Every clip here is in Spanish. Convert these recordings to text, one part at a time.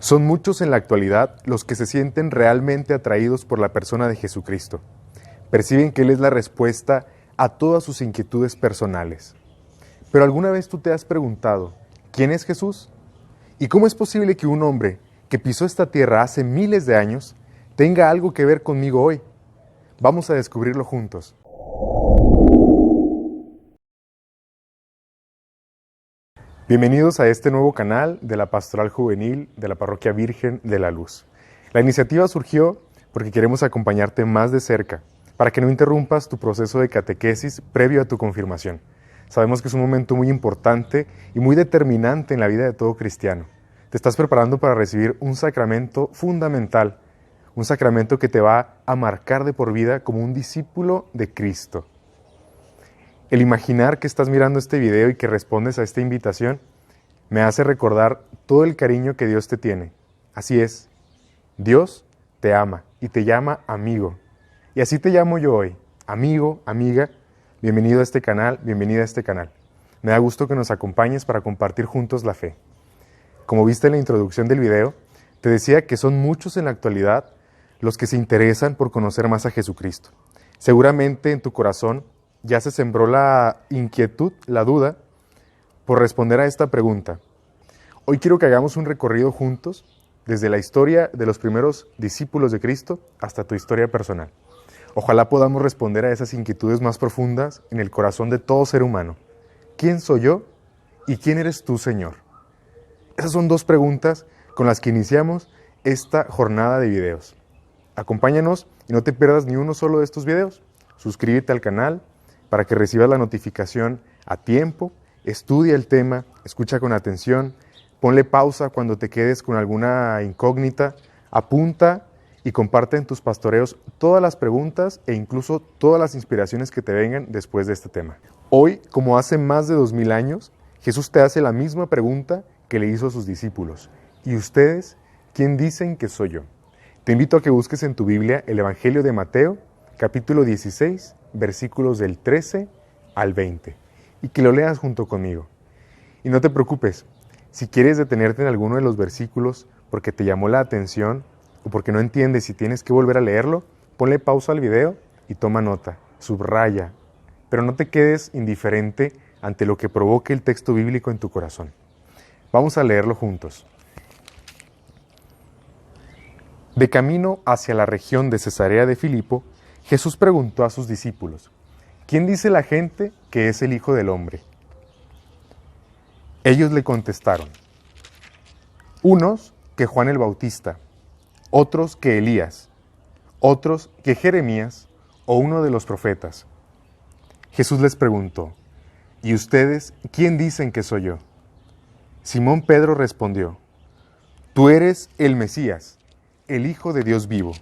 Son muchos en la actualidad los que se sienten realmente atraídos por la persona de Jesucristo. Perciben que Él es la respuesta a todas sus inquietudes personales. Pero ¿alguna vez tú te has preguntado, ¿quién es Jesús? ¿Y cómo es posible que un hombre que pisó esta tierra hace miles de años tenga algo que ver conmigo hoy? Vamos a descubrirlo juntos. Bienvenidos a este nuevo canal de la Pastoral Juvenil de la Parroquia Virgen de la Luz. La iniciativa surgió porque queremos acompañarte más de cerca, para que no interrumpas tu proceso de catequesis previo a tu confirmación. Sabemos que es un momento muy importante y muy determinante en la vida de todo cristiano. Te estás preparando para recibir un sacramento fundamental, un sacramento que te va a marcar de por vida como un discípulo de Cristo. El imaginar que estás mirando este video y que respondes a esta invitación me hace recordar todo el cariño que Dios te tiene. Así es, Dios te ama y te llama amigo. Y así te llamo yo hoy, amigo, amiga, bienvenido a este canal, bienvenida a este canal. Me da gusto que nos acompañes para compartir juntos la fe. Como viste en la introducción del video, te decía que son muchos en la actualidad los que se interesan por conocer más a Jesucristo. Seguramente en tu corazón ya se sembró la inquietud, la duda, por responder a esta pregunta. Hoy quiero que hagamos un recorrido juntos, desde la historia de los primeros discípulos de Cristo hasta tu historia personal. Ojalá podamos responder a esas inquietudes más profundas en el corazón de todo ser humano. ¿Quién soy yo y quién eres tú, Señor? Esas son dos preguntas con las que iniciamos esta jornada de videos. Acompáñanos y no te pierdas ni uno solo de estos videos. Suscríbete al canal para que recibas la notificación a tiempo, estudia el tema, escucha con atención, ponle pausa cuando te quedes con alguna incógnita, apunta y comparte en tus pastoreos todas las preguntas e incluso todas las inspiraciones que te vengan después de este tema. Hoy, como hace más de 2000 años, Jesús te hace la misma pregunta que le hizo a sus discípulos. ¿Y ustedes quién dicen que soy yo? Te invito a que busques en tu Biblia el Evangelio de Mateo, capítulo 16, versículos del 13 al 20, y que lo leas junto conmigo. Y no te preocupes, si quieres detenerte en alguno de los versículos porque te llamó la atención o porque no entiendes si tienes que volver a leerlo, ponle pausa al video y toma nota, subraya, pero no te quedes indiferente ante lo que provoque el texto bíblico en tu corazón. Vamos a leerlo juntos. De camino hacia la región de Cesarea de Filipo, Jesús preguntó a sus discípulos, ¿quién dice la gente que es el Hijo del Hombre? Ellos le contestaron, unos que Juan el Bautista, otros que Elías, otros que Jeremías o uno de los profetas. Jesús les preguntó, ¿y ustedes quién dicen que soy yo? Simón Pedro respondió, tú eres el Mesías, el Hijo de Dios vivo.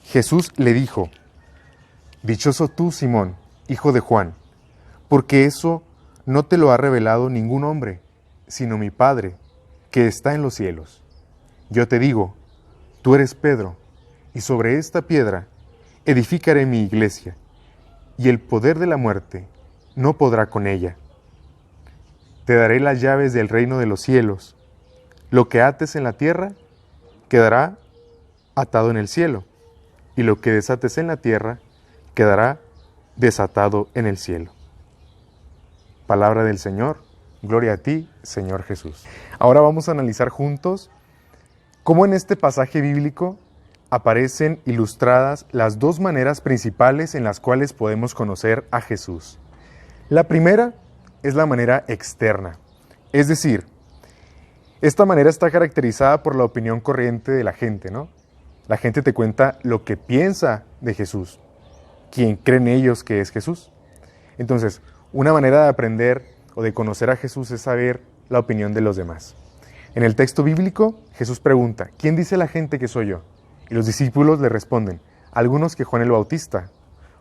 Jesús le dijo, dichoso tú, Simón, hijo de Juan, porque eso no te lo ha revelado ningún hombre, sino mi Padre, que está en los cielos. Yo te digo, tú eres Pedro, y sobre esta piedra edificaré mi iglesia, y el poder de la muerte no podrá con ella. Te daré las llaves del reino de los cielos. Lo que ates en la tierra quedará atado en el cielo, y lo que desates en la tierra quedará desatado en el cielo. Palabra del Señor, gloria a ti, Señor Jesús. Ahora vamos a analizar juntos cómo en este pasaje bíblico aparecen ilustradas las dos maneras principales en las cuales podemos conocer a Jesús. La primera es la manera externa, es decir, esta manera está caracterizada por la opinión corriente de la gente, ¿no? La gente te cuenta lo que piensa de Jesús, quién creen ellos que es Jesús. Entonces, una manera de aprender o de conocer a Jesús es saber la opinión de los demás. En el texto bíblico, Jesús pregunta, ¿quién dice la gente que soy yo? Y los discípulos le responden, algunos que Juan el Bautista,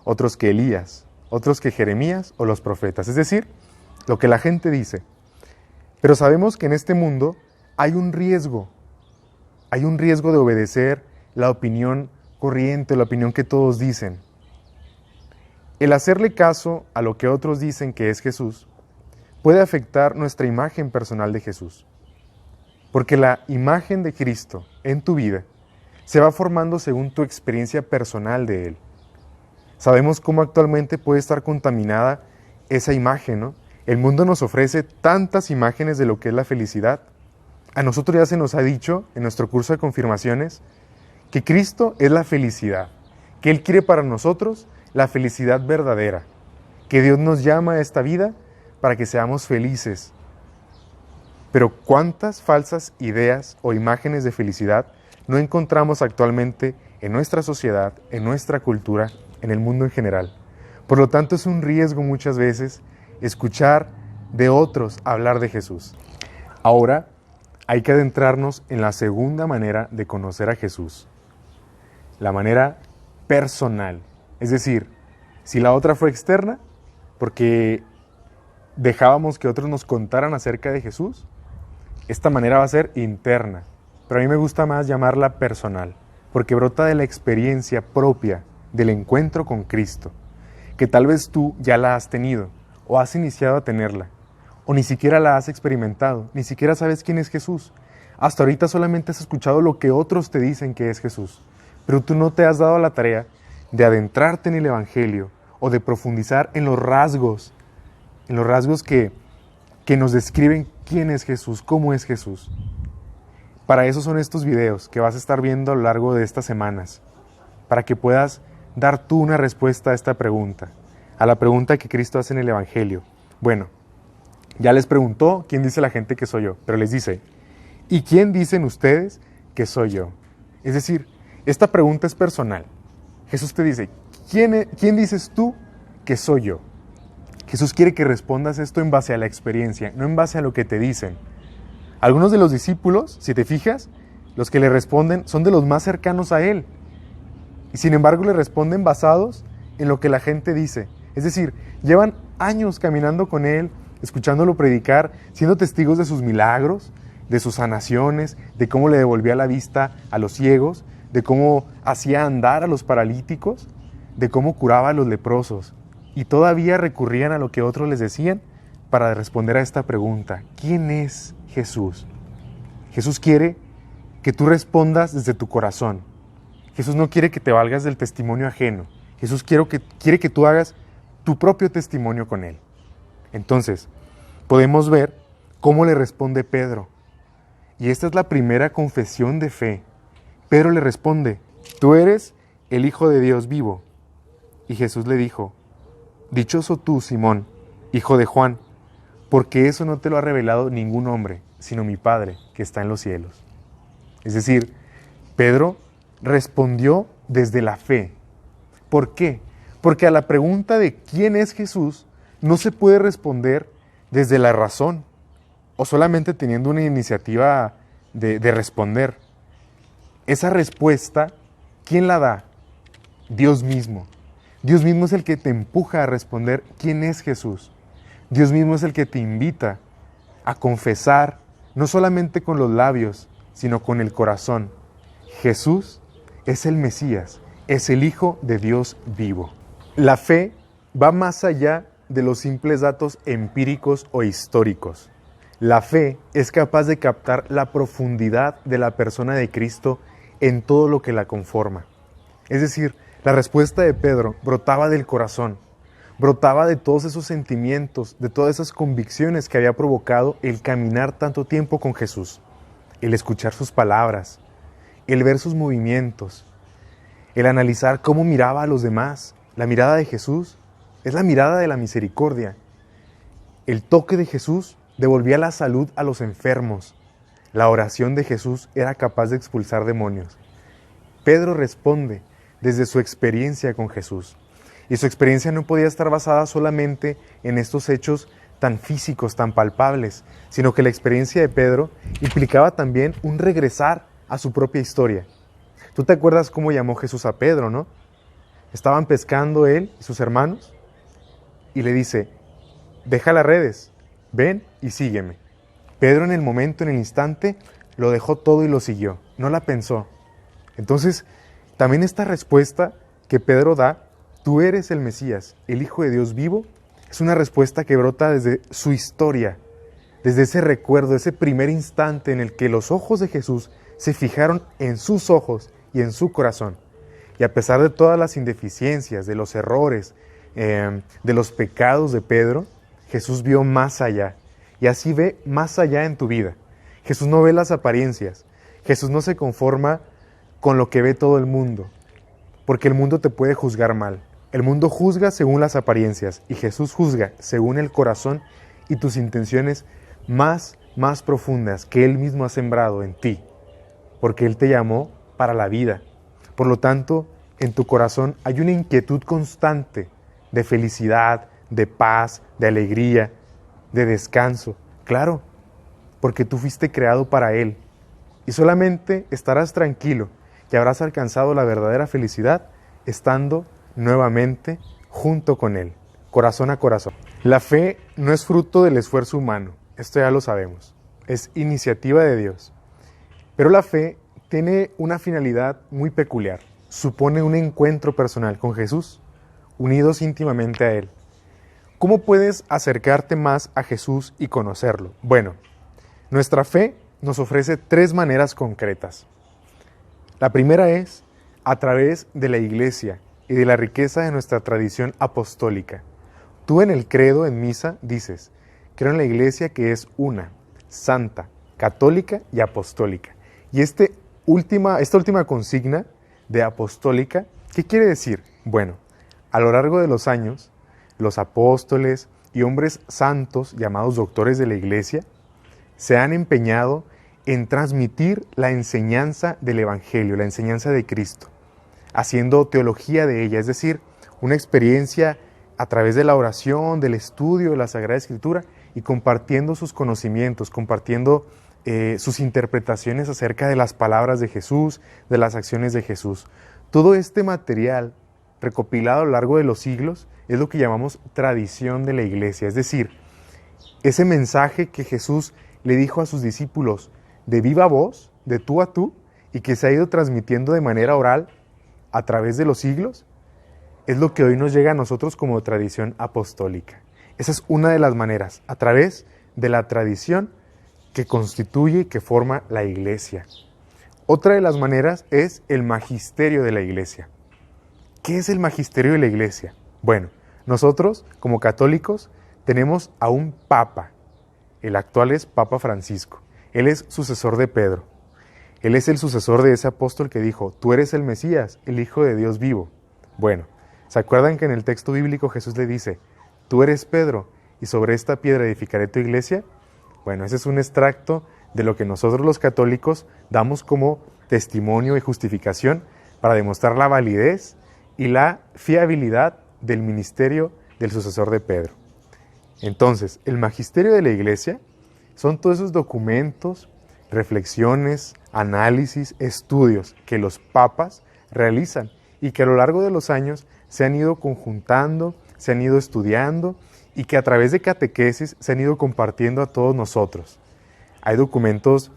otros que Elías, otros que Jeremías o los profetas. Es decir, lo que la gente dice. Pero sabemos que en este mundo hay un riesgo de obedecer la opinión corriente, la opinión que todos dicen. El hacerle caso a lo que otros dicen que es Jesús puede afectar nuestra imagen personal de Jesús. porque la imagen de Cristo en tu vida se va formando según tu experiencia personal de Él. Sabemos cómo actualmente puede estar contaminada esa imagen, ¿no? El mundo nos ofrece tantas imágenes de lo que es la felicidad. A nosotros ya se nos ha dicho en nuestro curso de confirmaciones que Cristo es la felicidad, que Él quiere para nosotros la felicidad verdadera, que Dios nos llama a esta vida para que seamos felices. Pero ¿cuántas falsas ideas o imágenes de felicidad no encontramos actualmente en nuestra sociedad, en nuestra cultura, en el mundo en general? Por lo tanto, es un riesgo muchas veces escuchar de otros hablar de Jesús. Ahora hay que adentrarnos en la segunda manera de conocer a Jesús, la manera personal. Es decir, si la otra fue externa, porque dejábamos que otros nos contaran acerca de Jesús, esta manera va a ser interna, pero a mí me gusta más llamarla personal, porque brota de la experiencia propia del encuentro con Cristo, que tal vez tú ya la has tenido, o has iniciado a tenerla, o ni siquiera la has experimentado, ni siquiera sabes quién es Jesús. Hasta ahorita solamente has escuchado lo que otros te dicen que es Jesús, pero tú no te has dado la tarea de adentrarte en el Evangelio o de profundizar en los rasgos que nos describen quién es Jesús, cómo es Jesús. Para eso son estos videos que vas a estar viendo a lo largo de estas semanas, para que puedas dar tú una respuesta a esta pregunta, a la pregunta que Cristo hace en el Evangelio. Bueno, ya les preguntó quién dice la gente que soy yo, pero les dice, ¿y quién dicen ustedes que soy yo? Es decir, esta pregunta es personal. Jesús te dice, ¿quién dices tú que soy yo? Jesús quiere que respondas esto en base a la experiencia, no en base a lo que te dicen. Algunos de los discípulos, si te fijas, los que le responden son de los más cercanos a Él. Y sin embargo le responden basados en lo que la gente dice. Es decir, llevan años caminando con Él, escuchándolo predicar, siendo testigos de sus milagros, de sus sanaciones, de cómo le devolvía la vista a los ciegos, de cómo hacía andar a los paralíticos, de cómo curaba a los leprosos. Y todavía recurrían a lo que otros les decían para responder a esta pregunta. ¿Quién es Jesús? Jesús quiere que tú respondas desde tu corazón. Jesús no quiere que te valgas del testimonio ajeno. Jesús quiere que tú hagas tu propio testimonio con Él. Entonces, podemos ver cómo le responde Pedro. Y esta es la primera confesión de fe. Pedro le responde, tú eres el Hijo de Dios vivo. Y Jesús le dijo, dichoso tú, Simón, hijo de Juan, porque eso no te lo ha revelado ningún hombre, sino mi Padre que está en los cielos. Es decir, Pedro respondió desde la fe. ¿Por qué? Porque a la pregunta de quién es Jesús no se puede responder desde la razón o solamente teniendo una iniciativa de responder. Esa respuesta, ¿quién la da? Dios mismo. Dios mismo es el que te empuja a responder quién es Jesús. Dios mismo es el que te invita a confesar, no solamente con los labios, sino con el corazón. Jesús es el Mesías, es el Hijo de Dios vivo. La fe va más allá de los simples datos empíricos o históricos. La fe es capaz de captar la profundidad de la persona de Cristo en todo lo que la conforma. Es decir, la respuesta de Pedro brotaba del corazón, brotaba de todos esos sentimientos, de todas esas convicciones que había provocado el caminar tanto tiempo con Jesús, el escuchar sus palabras, el ver sus movimientos, el analizar cómo miraba a los demás. La mirada de Jesús es la mirada de la misericordia. El toque de Jesús devolvía la salud a los enfermos. La oración de Jesús era capaz de expulsar demonios. Pedro responde desde su experiencia con Jesús. Y su experiencia no podía estar basada solamente en estos hechos tan físicos, tan palpables, sino que la experiencia de Pedro implicaba también un regresar a su propia historia. Tú te acuerdas cómo llamó Jesús a Pedro, ¿no? Estaban pescando él y sus hermanos y le dice, deja las redes, ven y sígueme. Pedro en el momento, en el instante, lo dejó todo y lo siguió, no la pensó. Entonces, también esta respuesta que Pedro da, tú eres el Mesías, el Hijo de Dios vivo, es una respuesta que brota desde su historia, desde ese recuerdo, ese primer instante en el que los ojos de Jesús se fijaron en sus ojos y en su corazón. Y a pesar de todas las indeficiencias, de los errores, de los pecados de Pedro, Jesús vio más allá. Y así ve más allá en tu vida. Jesús no ve las apariencias. Jesús no se conforma con lo que ve todo el mundo, porque el mundo te puede juzgar mal. El mundo juzga según las apariencias y Jesús juzga según el corazón y tus intenciones más profundas que Él mismo ha sembrado en ti, porque Él te llamó para la vida. Por lo tanto, en tu corazón hay una inquietud constante de felicidad, de paz, de alegría, de descanso. Claro, porque tú fuiste creado para Él. Y solamente estarás tranquilo y habrás alcanzado la verdadera felicidad estando nuevamente junto con Él, corazón a corazón. La fe no es fruto del esfuerzo humano, esto ya lo sabemos, es iniciativa de Dios. Pero la fe tiene una finalidad muy peculiar, supone un encuentro personal con Jesús, unidos íntimamente a Él. ¿Cómo puedes acercarte más a Jesús y conocerlo? Bueno, nuestra fe nos ofrece 3 maneras concretas. La primera es a través de la Iglesia y de la riqueza de nuestra tradición apostólica. Tú en el credo, en misa, dices: creo en la Iglesia que es una, santa, católica y apostólica. Y esta última consigna de apostólica, ¿qué quiere decir? Bueno, a lo largo de los años, los apóstoles y hombres santos llamados doctores de la Iglesia se han empeñado en transmitir la enseñanza del Evangelio, la enseñanza de Cristo, haciendo teología de ella, es decir, una experiencia a través de la oración, del estudio de la Sagrada Escritura y compartiendo sus conocimientos, compartiendo sus interpretaciones acerca de las palabras de Jesús, de las acciones de Jesús. Todo este material recopilado a lo largo de los siglos es lo que llamamos tradición de la Iglesia, es decir, ese mensaje que Jesús le dijo a sus discípulos de viva voz, de tú a tú, y que se ha ido transmitiendo de manera oral a través de los siglos, es lo que hoy nos llega a nosotros como tradición apostólica. Esa es una de las maneras, a través de la tradición que constituye y que forma la Iglesia. Otra de las maneras es el magisterio de la Iglesia. ¿Qué es el magisterio de la Iglesia? Bueno, nosotros como católicos tenemos a un Papa. El actual es Papa Francisco. Él es sucesor de Pedro. Él es el sucesor de ese apóstol que dijo: tú eres el Mesías, el Hijo de Dios vivo. Bueno, ¿se acuerdan que en el texto bíblico Jesús le dice: tú eres Pedro, y sobre esta piedra edificaré tu iglesia? Bueno, ese es un extracto de lo que nosotros los católicos damos como testimonio y justificación para demostrar la validez y la fiabilidad del ministerio del sucesor de Pedro. Entonces, el magisterio de la Iglesia son todos esos documentos, reflexiones, análisis, estudios que los papas realizan y que a lo largo de los años se han ido conjuntando, se han ido estudiando y que a través de catequesis se han ido compartiendo a todos nosotros. Hay documentos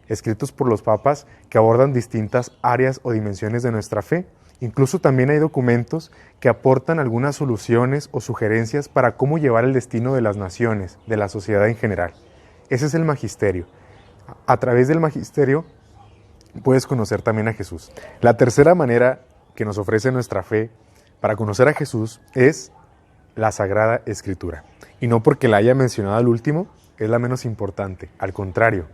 escritos por los papas que abordan distintas áreas o dimensiones de nuestra fe. Incluso también hay documentos que aportan algunas soluciones o sugerencias para cómo llevar el destino de las naciones, de la sociedad en general. Ese es el magisterio. A través del magisterio puedes conocer también a Jesús. La tercera manera que nos ofrece nuestra fe para conocer a Jesús es la Sagrada Escritura. Y no porque la haya mencionado al último, es la menos importante. Al contrario,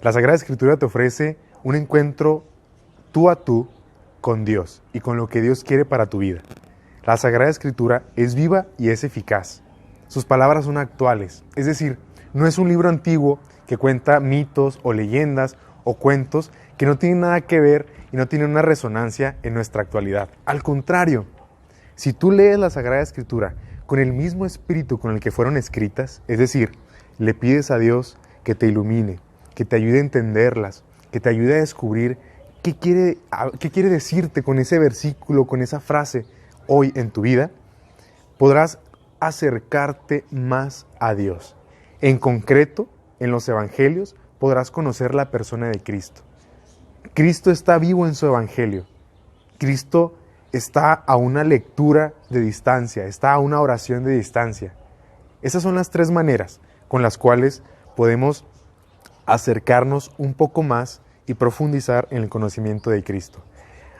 la Sagrada Escritura te ofrece un encuentro tú a tú con Dios y con lo que Dios quiere para tu vida. La Sagrada Escritura es viva y es eficaz. Sus palabras son actuales, es decir, no es un libro antiguo que cuenta mitos o leyendas o cuentos que no tienen nada que ver y no tienen una resonancia en nuestra actualidad. Al contrario, si tú lees la Sagrada Escritura con el mismo espíritu con el que fueron escritas, es decir, le pides a Dios que te ilumine, que te ayude a entenderlas, que te ayude a descubrir qué quiere decirte con ese versículo, con esa frase hoy en tu vida, podrás acercarte más a Dios. En concreto, en los evangelios podrás conocer la persona de Cristo. Cristo está vivo en su evangelio. Cristo está a una lectura de distancia, está a una oración de distancia. Esas son las 3 maneras. con las cuales podemos acercarnos un poco más y profundizar en el conocimiento de Cristo.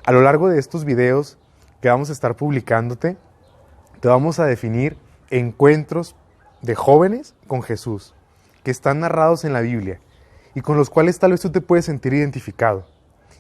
A lo largo de estos videos que vamos a estar publicándote, te vamos a definir encuentros de jóvenes con Jesús que están narrados en la Biblia y con los cuales tal vez tú te puedes sentir identificado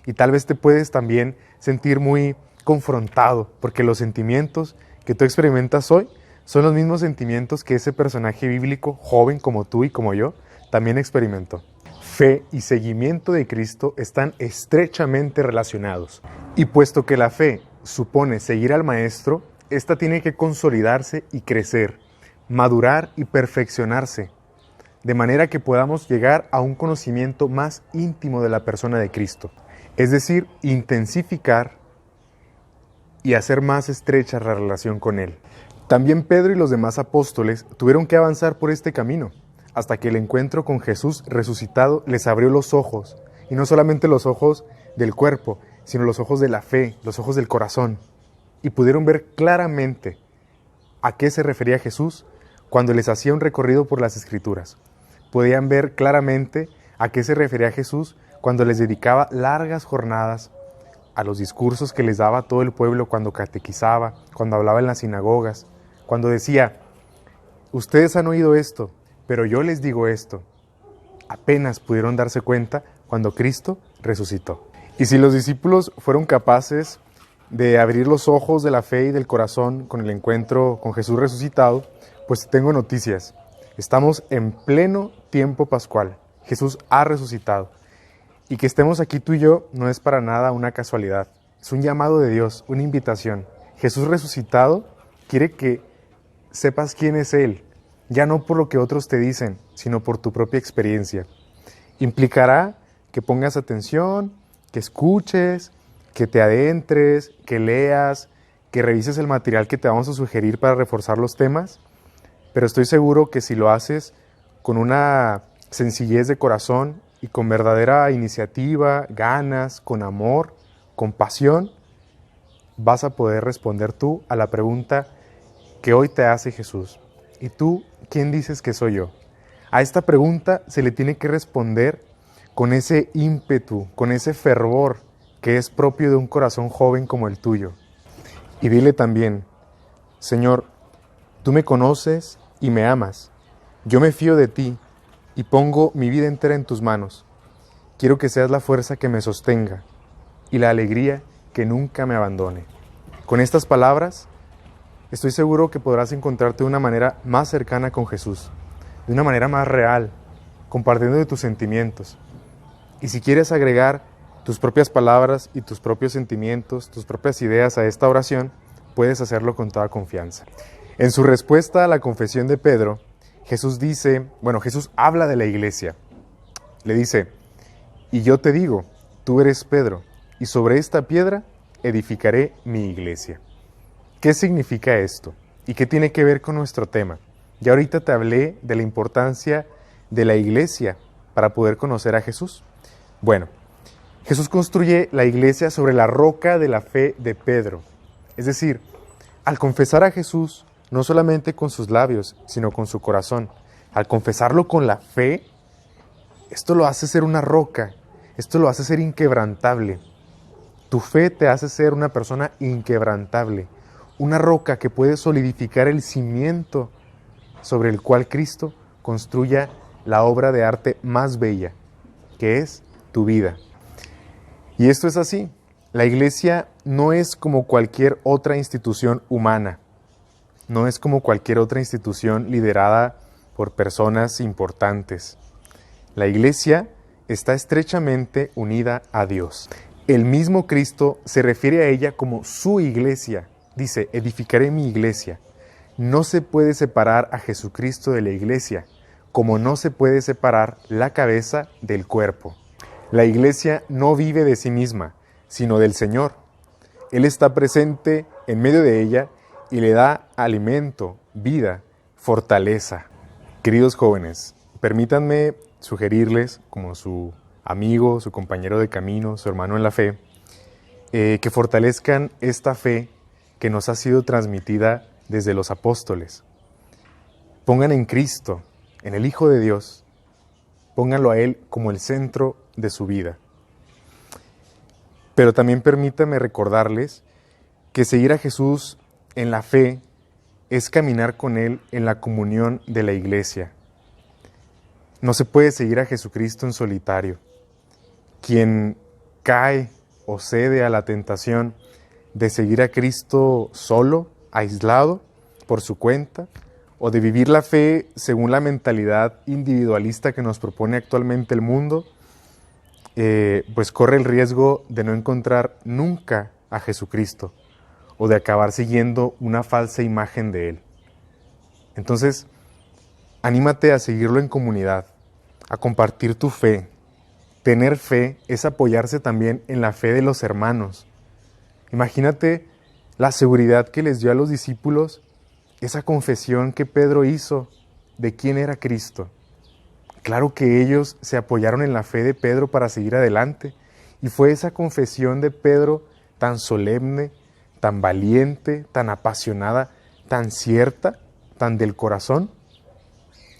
y tal vez te puedes también sentir muy confrontado, porque los sentimientos que tú experimentas hoy son los mismos sentimientos que ese personaje bíblico joven como tú y como yo también experimentó. Fe y seguimiento de Cristo están estrechamente relacionados, y puesto que la fe supone seguir al Maestro, esta tiene que consolidarse y crecer, madurar y perfeccionarse, de manera que podamos llegar a un conocimiento más íntimo de la persona de Cristo, es decir, intensificar y hacer más estrecha la relación con Él. También Pedro y los demás apóstoles tuvieron que avanzar por este camino, hasta que el encuentro con Jesús resucitado les abrió los ojos, y no solamente los ojos del cuerpo, sino los ojos de la fe, los ojos del corazón, y pudieron ver claramente a qué se refería Jesús cuando les hacía un recorrido por las Escrituras. Podían ver claramente a qué se refería Jesús cuando les dedicaba largas jornadas a los discursos que les daba a todo el pueblo, cuando catequizaba, cuando hablaba en las sinagogas, cuando decía: ustedes han oído esto, pero yo les digo esto. Apenas pudieron darse cuenta cuando Cristo resucitó. Y si los discípulos fueron capaces de abrir los ojos de la fe y del corazón con el encuentro con Jesús resucitado, pues tengo noticias. Estamos en pleno tiempo pascual. Jesús ha resucitado. Y que estemos aquí tú y yo no es para nada una casualidad. Es un llamado de Dios, una invitación. Jesús resucitado quiere que sepas quién es Él, ya no por lo que otros te dicen, sino por tu propia experiencia. Implicará que pongas atención, que escuches, que te adentres, que leas, que revises el material que te vamos a sugerir para reforzar los temas, pero estoy seguro que si lo haces con una sencillez de corazón y con verdadera iniciativa, ganas, con amor, con pasión, vas a poder responder tú a la pregunta que hoy te hace Jesús. ¿Y tú quién dices que soy yo? A esta pregunta se le tiene que responder con ese ímpetu, con ese fervor que es propio de un corazón joven como el tuyo. Y dile también: Señor, tú me conoces y me amas. Yo me fío de ti y pongo mi vida entera en tus manos. Quiero que seas la fuerza que me sostenga y la alegría que nunca me abandone. Con estas palabras, estoy seguro que podrás encontrarte de una manera más cercana con Jesús, de una manera más real, compartiendo de tus sentimientos. Y si quieres agregar tus propias palabras y tus propios sentimientos, tus propias ideas a esta oración, puedes hacerlo con toda confianza. En su respuesta a la confesión de Pedro, Jesús habla de la iglesia. Le dice: y yo te digo, tú eres Pedro, y sobre esta piedra edificaré mi iglesia. ¿Qué significa esto? ¿Y qué tiene que ver con nuestro tema? Ya ahorita te hablé de la importancia de la iglesia para poder conocer a Jesús. Bueno, Jesús construye la iglesia sobre la roca de la fe de Pedro. Es decir, al confesar a Jesús, no solamente con sus labios, sino con su corazón, al confesarlo con la fe, esto lo hace ser una roca, esto lo hace ser inquebrantable. Tu fe te hace ser una persona inquebrantable, una roca que puede solidificar el cimiento sobre el cual Cristo construya la obra de arte más bella, que es tu vida. Y esto es así. La iglesia no es como cualquier otra institución humana, no es como cualquier otra institución liderada por personas importantes. La iglesia está estrechamente unida a Dios. El mismo Cristo se refiere a ella como su iglesia. Dice: edificaré mi iglesia. No se puede separar a Jesucristo de la iglesia, como no se puede separar la cabeza del cuerpo. La iglesia no vive de sí misma, sino del Señor. Él está presente en medio de ella y le da alimento, vida, fortaleza. Queridos jóvenes, permítanme sugerirles, como su amigo, su compañero de camino, su hermano en la fe, que fortalezcan esta fe que nos ha sido transmitida desde los apóstoles. Pongan en Cristo en el Hijo de Dios. Pónganlo a Él como el centro de su vida. Pero también permítame recordarles que seguir a Jesús en la fe es caminar con Él en la comunión de la iglesia. No se puede seguir a Jesucristo en solitario. Quien cae o cede a la tentación de seguir a Cristo solo, aislado, por su cuenta, o de vivir la fe según la mentalidad individualista que nos propone actualmente el mundo, pues corre el riesgo de no encontrar nunca a Jesucristo o de acabar siguiendo una falsa imagen de Él. Entonces, anímate a seguirlo en comunidad, a compartir tu fe. Tener fe es apoyarse también en la fe de los hermanos. Imagínate la seguridad que les dio a los discípulos esa confesión que Pedro hizo de quién era Cristo. Claro que ellos se apoyaron en la fe de Pedro para seguir adelante, y fue esa confesión de Pedro tan solemne, tan valiente, tan apasionada, tan cierta, tan del corazón,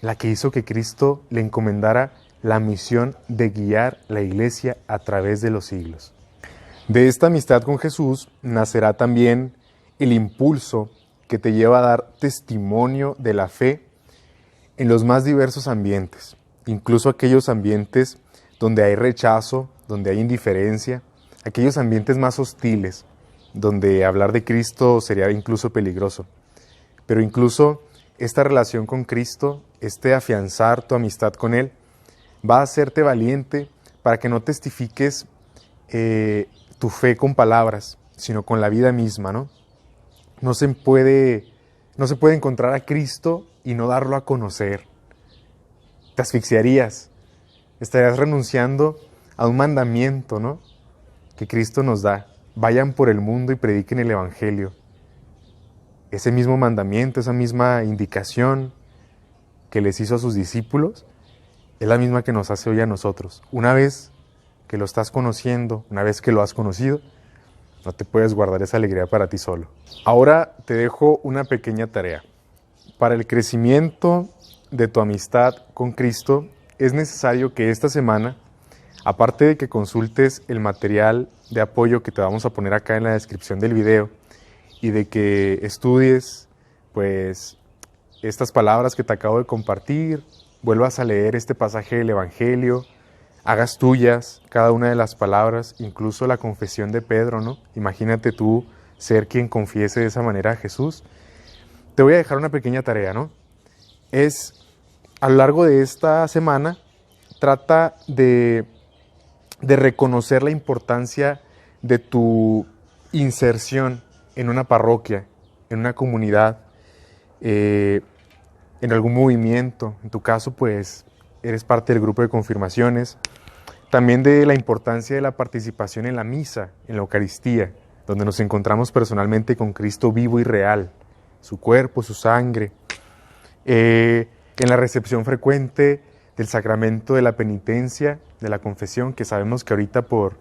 la que hizo que Cristo le encomendara la misión de guiar la iglesia a través de los siglos. De esta amistad con Jesús nacerá también el impulso que te lleva a dar testimonio de la fe en los más diversos ambientes, incluso aquellos ambientes donde hay rechazo, donde hay indiferencia, aquellos ambientes más hostiles, donde hablar de Cristo sería incluso peligroso. Pero incluso esta relación con Cristo, afianzar tu amistad con Él, va a hacerte valiente para que no testifiques tu fe con palabras, sino con la vida misma, ¿no? No se puede encontrar a Cristo y no darlo a conocer. Te asfixiarías, estarías renunciando a un mandamiento, ¿no?, que Cristo nos da. Vayan por el mundo y prediquen el Evangelio. Ese mismo mandamiento, esa misma indicación que les hizo a sus discípulos, es la misma que nos hace hoy a nosotros. Una vez que lo estás conociendo, una vez que lo has conocido, no te puedes guardar esa alegría para ti solo. Ahora te dejo una pequeña tarea. Para el crecimiento de tu amistad con Cristo, es necesario que esta semana, aparte de que consultes el material de apoyo que te vamos a poner acá en la descripción del video, y de que estudies pues estas palabras que te acabo de compartir, vuelvas a leer este pasaje del Evangelio, hagas tuyas cada una de las palabras, incluso la confesión de Pedro, ¿no? Imagínate tú ser quien confiese de esa manera a Jesús. Te voy a dejar una pequeña tarea, ¿no? A lo largo de esta semana, trata de reconocer la importancia de tu inserción en una parroquia, en una comunidad, en algún movimiento. En tu caso, pues, eres parte del grupo de confirmaciones. También de la importancia de la participación en la misa, en la Eucaristía, donde nos encontramos personalmente con Cristo vivo y real, su cuerpo, su sangre. En la recepción frecuente del sacramento de la penitencia, de la confesión, que sabemos que ahorita por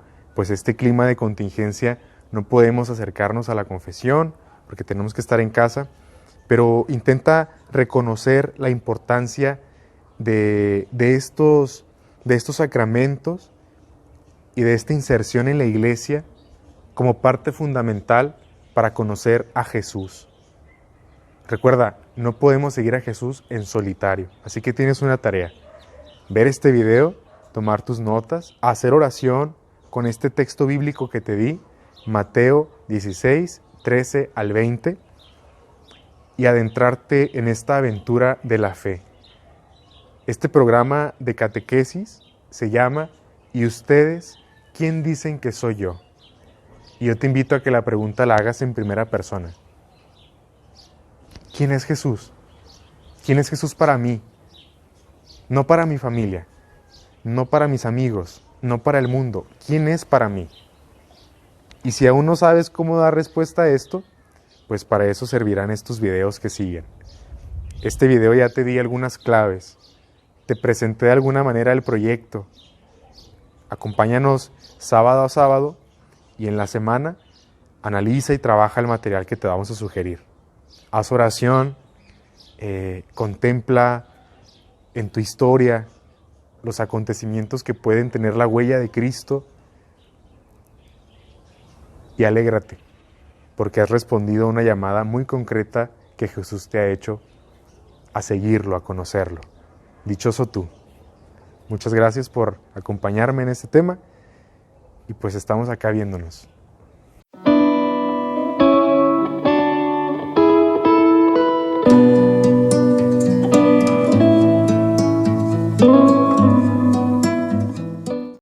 este clima de contingencia no podemos acercarnos a la confesión porque tenemos que estar en casa, pero intenta reconocer la importancia de estos sacramentos y de esta inserción en la iglesia como parte fundamental para conocer a Jesús. Recuerda, no podemos seguir a Jesús en solitario, así que tienes una tarea: ver este video, tomar tus notas, hacer oración con este texto bíblico que te di, Mateo 16, 13 al 20, y adentrarte en esta aventura de la fe. Este programa de catequesis se llama ¿Y ustedes quién dicen que soy yo? Y yo te invito a que la pregunta la hagas en primera persona. ¿Quién es Jesús? ¿Quién es Jesús para mí? No para mi familia, no para mis amigos, no para el mundo. ¿Quién es para mí? Y si aún no sabes cómo dar respuesta a esto, pues para eso servirán estos videos que siguen. Este video ya te di algunas claves. Te presenté de alguna manera el proyecto. Acompáñanos sábado a sábado y en la semana analiza y trabaja el material que te vamos a sugerir. Haz oración, contempla en tu historia, los acontecimientos que pueden tener la huella de Cristo, y alégrate, porque has respondido a una llamada muy concreta que Jesús te ha hecho a seguirlo, a conocerlo. Dichoso tú. Muchas gracias por acompañarme en este tema y pues estamos acá viéndonos.